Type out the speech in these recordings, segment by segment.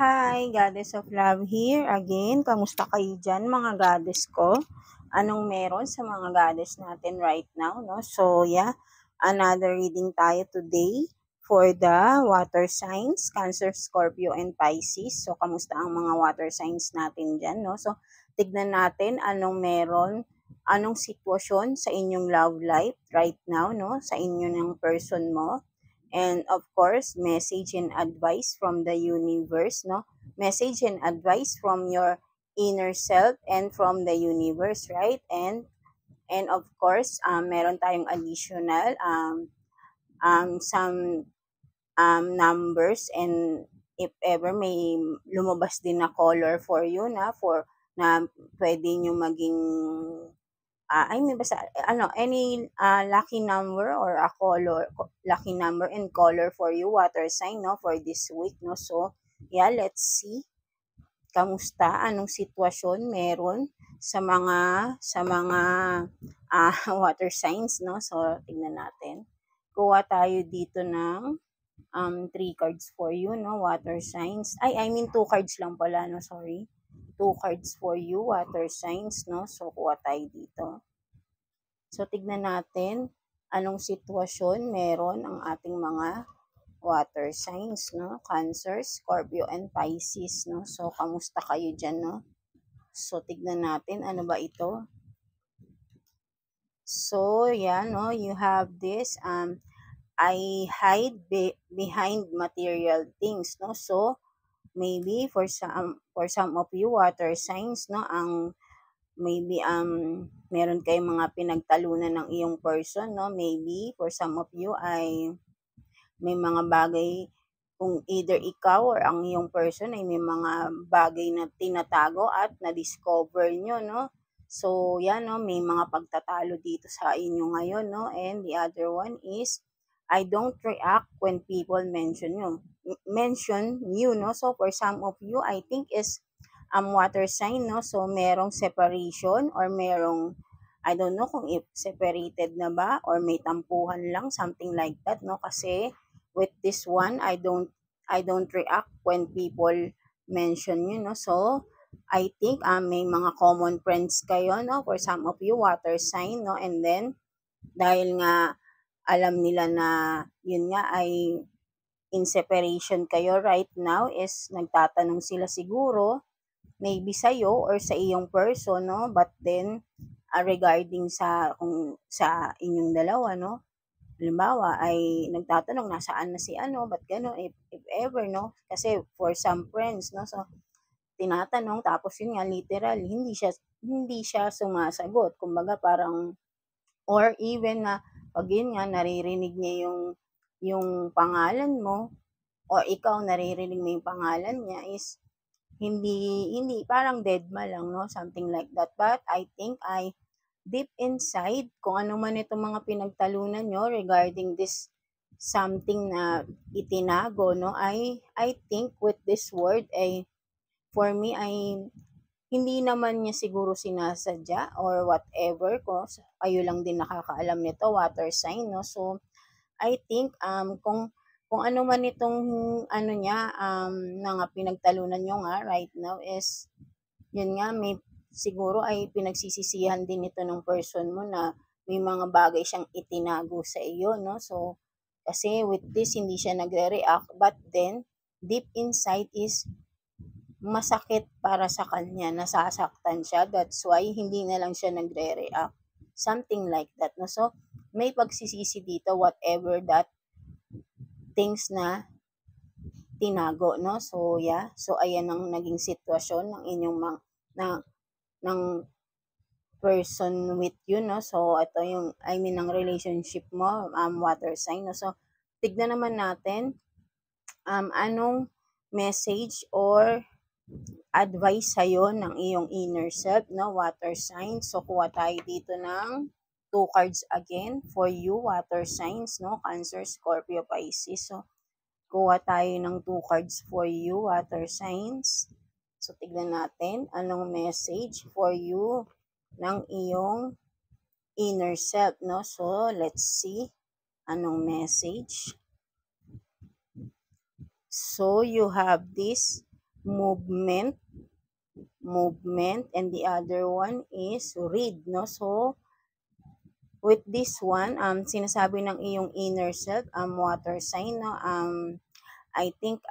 Hi, Goddess of Love here again. Kamusta kayo dyan mga goddess ko? Anong meron sa mga goddess natin right now, no? So, yeah, another reading tayo today for the water signs, Cancer, Scorpio, and Pisces. So, kamusta ang mga water signs natin dyan, no? So, tignan natin anong meron, anong sitwasyon sa inyong love life right now, no? Sa inyo ng person mo. And of course, message and advice from the universe, no? Message and advice from your inner self and from the universe, right? And of course, meron tayong additional some numbers, and if ever may lumabas din na color for you na pwede nyo maging I mean, basta, any lucky number or a color, lucky number and color for you, water sign, no, for this week, no. So, yeah, let's see. Kamusta? Anong sitwasyon meron sa mga water signs, no? So, tignan natin. Kuha tayo dito ng 3 cards for you, no, water signs. I mean 2 cards lang pala, no, sorry. 2 cards for you, water signs, no? So, kuha tayo dito. So, tignan natin anong sitwasyon meron ang ating mga water signs, no? Cancer, Scorpio, and Pisces, no? So, kamusta kayo dyan, no? So, tignan natin ano ba ito. So, yeah, no? You have this, I hide behind material things, no? So, maybe for some of you water signs, no, ang maybe meron kayong mga pinagtalunan ng iyong person, no? Maybe for some of you ay may mga bagay, kung either ikaw or ang iyong person ay may mga bagay na tinatago at na-discover nyo, no? So, yan, no? May mga pagtatalo dito sa inyo ngayon, no? And the other one is, I don't react when people mention you, no? So, for some of you, I think is water sign, no? So, merong separation or merong, I don't know kung if separated na ba or may tampuhan lang, something like that, no? Kasi with this one, I don't react when people mention you, no? So, I think may mga common friends kayo, no? For some of you, water sign, no? And then, dahil nga alam nila na yun nga ay in separation kayo right now, is nagtatanong sila siguro maybe sa'yo or sa iyong person, no? But then, regarding sa inyong dalawa, no? Halimbawa ay nagtatanong nasaan na si ano, ba't gano'n, if ever, no? Kasi for some friends, no? So, tinatanong tapos yun nga literal hindi siya sumasagot. Kumbaga parang, or even na pag yun nga naririnig niya yung pangalan mo or ikaw naririnig mo yung pangalan niya, is hindi parang deadma lang, no? Something like that. But I think deep inside, kung ano man itong mga pinagtalunan nyo regarding this something na itinago, no? I think with this word ay for me ay hindi naman niya siguro sinasadya or whatever, ko kayo lang din nakakaalam nito, water sign, no? So I think kung ano man itong ano niya mga pinagtalunan nyo nga right now, is yun nga may siguro ay pinagsisisihan din ito ng person mo na may mga bagay siyang itinago sa iyo, no? So kasi with this hindi siya nagre-react, but then deep inside is masakit para sa kanya, nasasaktan siya, that's why hindi na lang siya nagre-react, something like that, no? So may pagsisisi dito whatever that things na tinago, no? So, yeah. So, ayan ang naging sitwasyon ng inyong ng person with you, no? So, ito yung, ng relationship mo, water sign, no? So, tignan naman natin, anong message or advice sa'yo ng iyong inner self, no? Water sign. So, kuha tayo dito ng 2 cards again for you, water signs, no? Cancer, Scorpio, Pisces. So, kuha tayo ng 2 cards for you, water signs. So, tignan natin anong message for you ng iyong inner self, no? So, let's see anong message. So, you have this movement, movement, and the other one is read, no? So, with this one, sinasabi ng iyong inner self, water sign, no? I think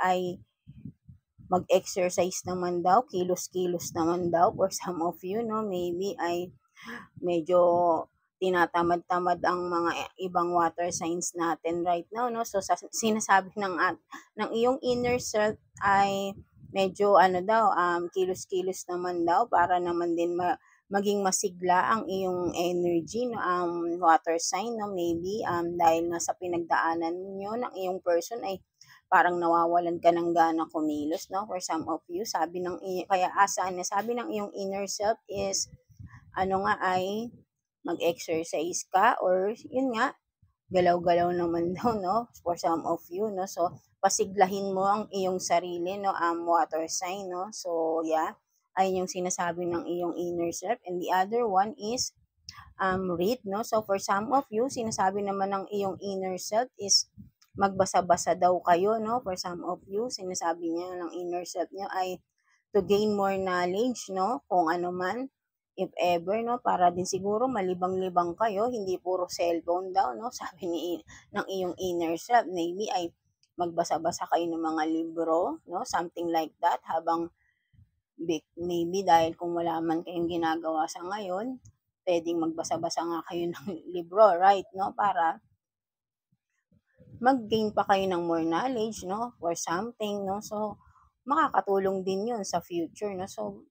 mag-exercise naman daw, kilos-kilos naman daw for some of you, no? Maybe ay medyo tinatamad-tamad ang mga ibang water signs natin right now, no? So, sinasabi ng iyong inner self ay medyo ano daw, kilos-kilos naman daw para naman din maging masigla ang iyong energy, no? Water sign, no? Maybe dahil nga sa pinagdaanan nyo ng iyong person ay parang nawawalan ka ng gana kumilos, no? For some of you, kaya sabi ng iyong inner self is, ano nga ay, mag-exercise ka or yun nga, galaw-galaw naman daw, no? For some of you, no? So, pasiglahin mo ang iyong sarili, no? Water sign, no? So, yeah, ayun yung sinasabi ng iyong inner self. And the other one is, read, no? So, for some of you, sinasabi naman ng iyong inner self is, magbasa-basa daw kayo, no? For some of you, sinasabi niya ng inner self niya ay to gain more knowledge, no? Kung ano man, if ever, no? Para din siguro malibang-libang kayo, hindi puro cellphone daw, no? Sabi ng iyong inner self, maybe ay magbasa-basa kayo ng mga libro, no? Something like that, habang maybe dahil kung wala man kayong ginagawa sa ngayon, pwedeng magbasa-basa nga kayo ng libro, right, no? Para mag-gain pa kayo ng more knowledge, no? Or something, no? So, makakatulong din yun sa future, no? So,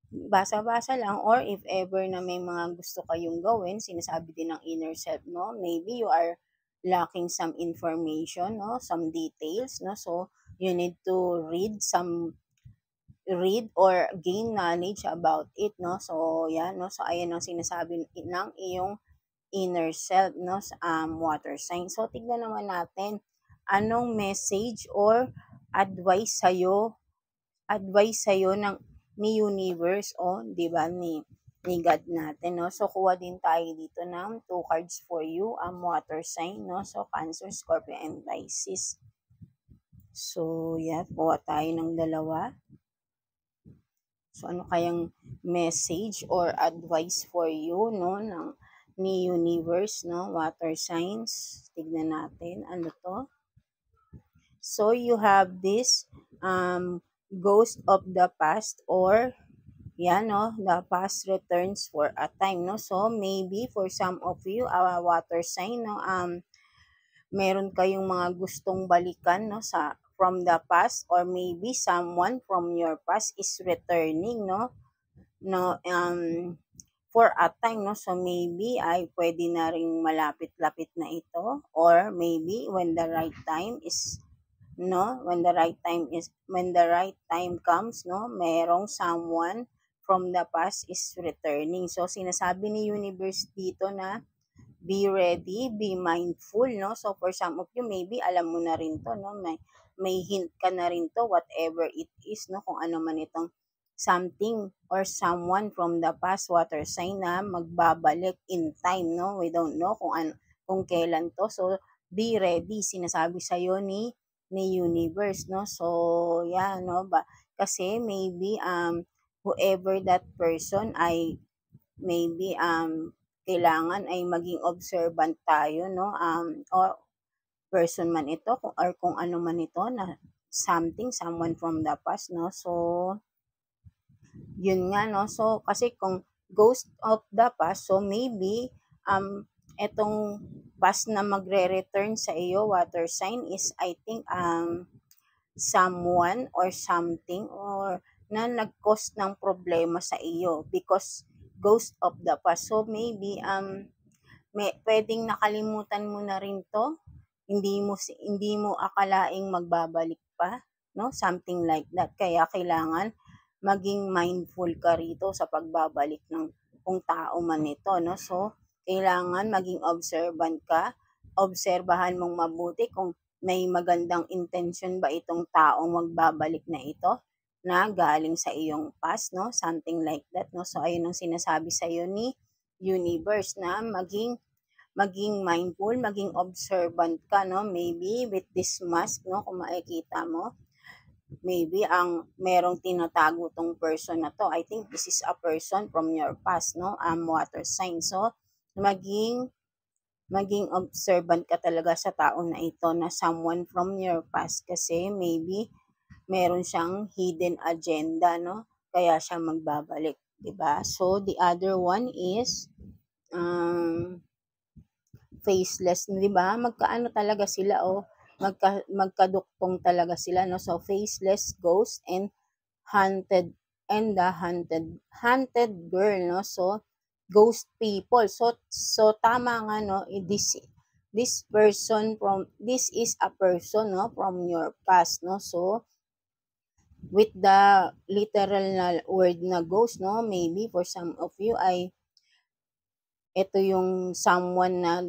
basa-basa lang or if ever na may mga gusto kayong gawin, sinasabi din ng inner self, no? Maybe you are lacking some information, no? Some details, no? So, you need to read or gain knowledge about it, no? So, yan, no? So, ayan ang sinasabi ng iyong inner self, no? Water sign. So, tignan naman natin anong message or advice sa'yo ni universe o, di ba, ni God natin, no? So, kuha din tayo dito ng 2 cards for you, water sign, no? So, Cancer, Scorpio, and Pisces. So, yeah, kuha tayo ng dalawa. So, ano kayang message or advice for you, no, ni universe, no, water signs. Tignan natin, ano to. So, you have this ghost of the past or yan, no, the past returns for a time, no. So, maybe for some of you, water sign, no, meron kayong mga gustong balikan, no, from the past or maybe someone from your past is returning, no, for a time, no. So maybe ay pwede na ring malapit-lapit na ito or maybe when the right time is, no, when the right time comes, no, merong someone from the past is returning. So sinasabi ni universe dito na be ready, be mindful, no? So, for some of you, maybe alam mo na rin to, no? May hint ka na rin to, whatever it is, no? Kung ano man itong something or someone from the past water sign na magbabalik in time, no? We don't know kung kailan to. So, be ready, sinasabi sa'yo ni universe, no? So, yeah, no? Kasi maybe, whoever that person ay maybe kailangan ay maging observant tayo, no, or person man ito or kung ano man ito na someone from the past, no. So yun nga, no. So kasi kung ghost of the past, so maybe etong past na magre-return sa iyo water sign is I think someone or something or na nag-cause ng problema sa iyo because ghost of the past. So maybe pwedeng nakalimutan mo na rin 'to, hindi mo akalaing magbabalik pa, no? Something like that. Kaya kailangan maging mindful ka rito sa pagbabalik ng kung tao man ito, no? So, kailangan maging observant ka, obserbahan mong mabuti kung may magandang intention ba itong taong magbabalik na ito na galing sa iyong past, no? Something like that, no? So, ayun ang sinasabi sa iyo ni universe na maging mindful, maging observant ka, no? Maybe with this mask, no? Kung makikita mo, maybe ang merong tinatago tong person na to. I think this is a person from your past, no? Water sign. So, maging maging observant ka talaga sa tao na ito na someone from your past kasi maybe meron siyang hidden agenda, no? Kaya siya magbabalik, 'di ba? So the other one is faceless, 'di ba? Magkaano talaga sila magkaduktong talaga sila, no? So faceless, ghost, and haunted, and the hunted girl, no? So ghost people. So tama nga, no? This person from this is a person, no, from your past, no? So with the literal na word na ghost, no, maybe for some of you ay ito yung someone na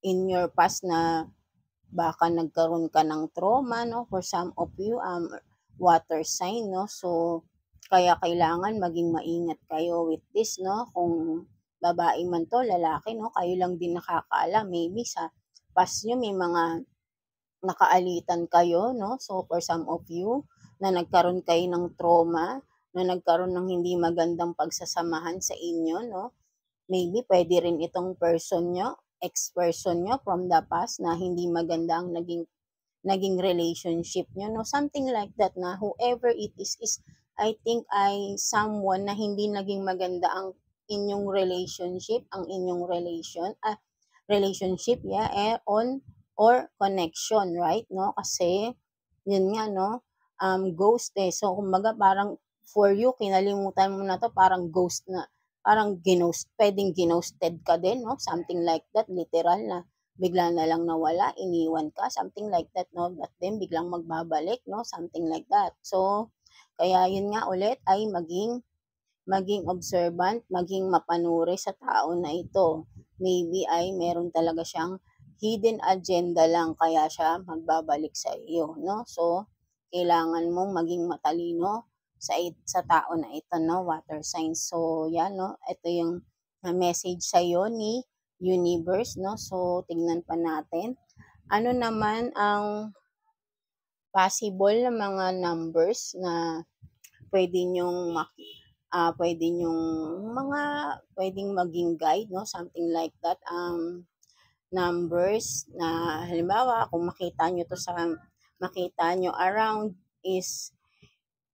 in your past na baka nagkaroon ka ng trauma, no, for some of you water sign, no? So kaya kailangan maging maingat kayo with this, no? Kung babae man to, lalaki, no, kayo lang din nakakaalam. Maybe sa past nyo may mga nakaalitan kayo, no? So for some of you na nagkaroon kayo ng trauma, na nagkaroon ng hindi magandang pagsasamahan sa inyo, no? Maybe pwede rin itong person nyo, ex-person nyo from the past na hindi maganda ang naging relationship nyo, no? Something like that na whoever it is I think ay someone na hindi naging maganda ang inyong relationship, ang inyong relationship, yeah, on or connection, right? No? Kasi, yun nga, no? Ghost eh. So, kumbaga, parang for you, kinalimutan mo na to, parang ghost na, parang pwedeng ginosted ka din, no? Something like that, literal na bigla na lang nawala, iniwan ka, something like that, no? But then, biglang magbabalik, no? Something like that. So, kaya yun nga ulit ay maging observant, maging mapanuri sa tao na ito. Maybe ay meron talaga siyang hidden agenda lang kaya siya magbabalik sa iyo, no? So, kailangan mong maging matalino sa tao na ito, no? Water signs. So, yan, no? Ito yung message sa iyo ni universe, no? So, tingnan pa natin. Ano naman ang possible na mga numbers na pwede nyong pwede nyong pwedeng maging guide, no? Something like that. Numbers na halimbawa kung makita nyo around is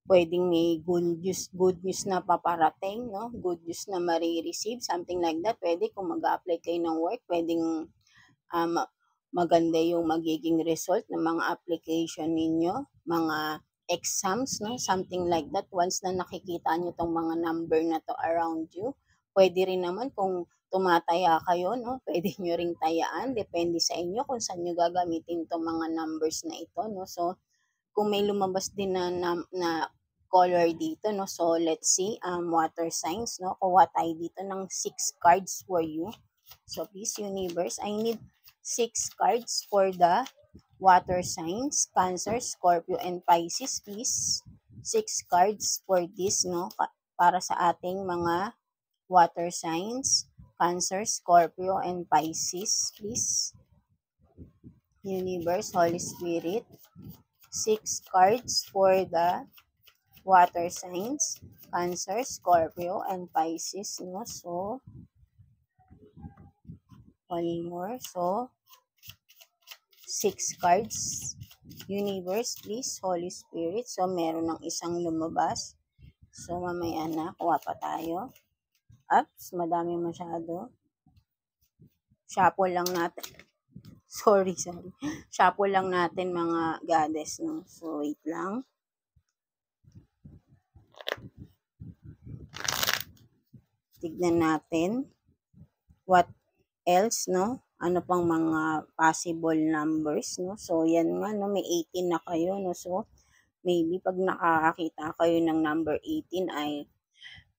pwedeng may good news na paparating, no? Good news na marireceive, something like that. Pwede kung mag-apply kayo ng work, pwedeng um, maganda yung magiging result ng mga application ninyo, mga exams, no? Something like that. Once na nakikita nyo tong mga number na to around you, pwede rin naman kung tumataya kayo, no? Pwede nyo ring tayaan. Depende sa inyo kung saan nyo gagamitin tong mga numbers na ito, no? So, kung may lumabas din na color dito, no? So, let's see, water signs, no? Kuha tayo dito ng 6 cards for you. So, please, universe, I need 6 cards for the water signs, Cancer, Scorpio, and Pisces, please. 6 cards for this, no? Para sa ating mga water signs, Cancer, Scorpio, and Pisces, please. Universe, Holy Spirit. 6 cards for the water signs, Cancer, Scorpio, and Pisces, no? So, one more. So, 6 cards. Universe, please, Holy Spirit. So, meron ng isang lumabas. So, mamaya na, kuha pa tayo. Ups, madami masyado. Shuffle lang natin. Sorry. Shuffle lang natin mga goddess, no? So, wait lang. Tignan natin. What else, no? Ano pang mga possible numbers, no? So, yan nga, no? May 18 na kayo, no? So, maybe pag nakakakita kayo ng number 18 ay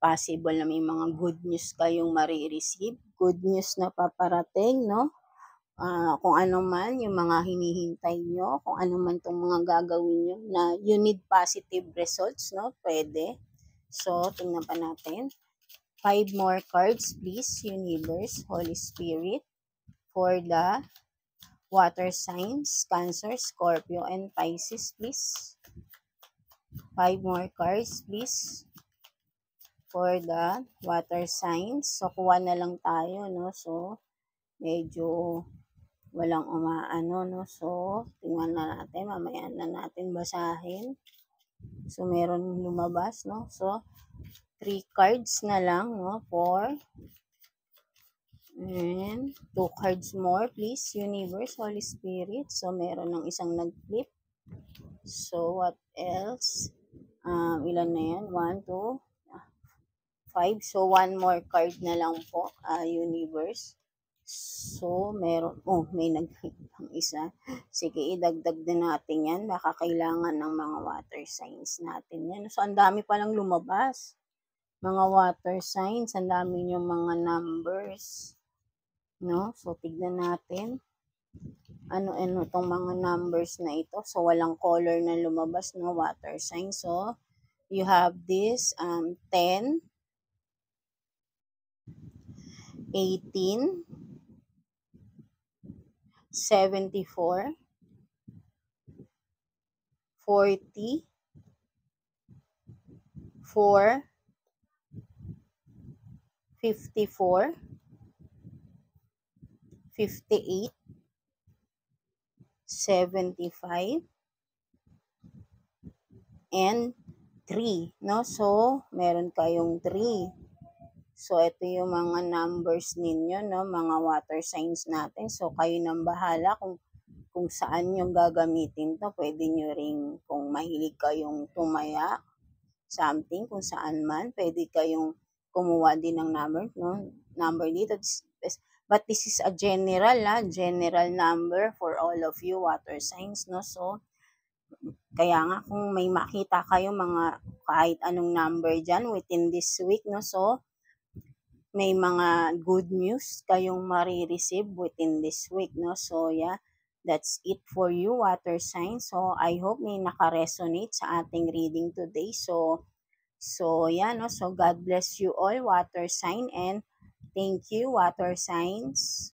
possible na may mga good news kayong marireceive. Good news na paparating, no? Kung ano man yung mga hinihintay nyo, kung ano man itong mga gagawin nyo na you need positive results, no? Pwede. So, tingnan pa natin. 5 more cards, please, universe, Holy Spirit, for the water signs, Cancer, Scorpio, and Pisces, please. 5 more cards, please, for the water signs. So, kuha na lang tayo, no? So, medyo walang umaano, no? So, tingnan na natin. Mamaya na natin basahin. So, meron lumabas, no? So, 3 cards na lang, no? 4. And 2 cards more, please. Universe, Holy Spirit. So, meron ng isang nag-flip. So, what else? Ilan na yan? 1, 2, 5. So, 1 more card na lang po, universe. So, meron, may nag-flip ng isa. Sige, idagdag din natin yan. Baka kailangan ng mga water signs natin yan. So, ang dami palang lumabas. Mga water signs, ang dami yung mga numbers. No? So, tignan natin. Ano tong mga numbers na ito. So, walang color na lumabas, no? Water sign. So, you have this 10, 18, 74, 40, 4, 54, 58, 75, and 3, no? So, meron kayong 3. So, ito yung mga numbers ninyo, no? Mga water signs natin. So, kayo nang bahala kung saan yung gagamitin to. Pwede nyo ring, kung mahilig kayong tumaya, something, kung saan man, pwede kayong kumuha din ng number dito. But this is a general number for all of you water signs, no? So, kaya nga kung may makita kayo mga kahit anong number dyan within this week, no? So, may mga good news kayong marireceive within this week, no? So, yeah, that's it for you, water signs. So, I hope may naka-resonate sa ating reading today. So, yeah, no? So, God bless you all, water sign, and thank you, water signs.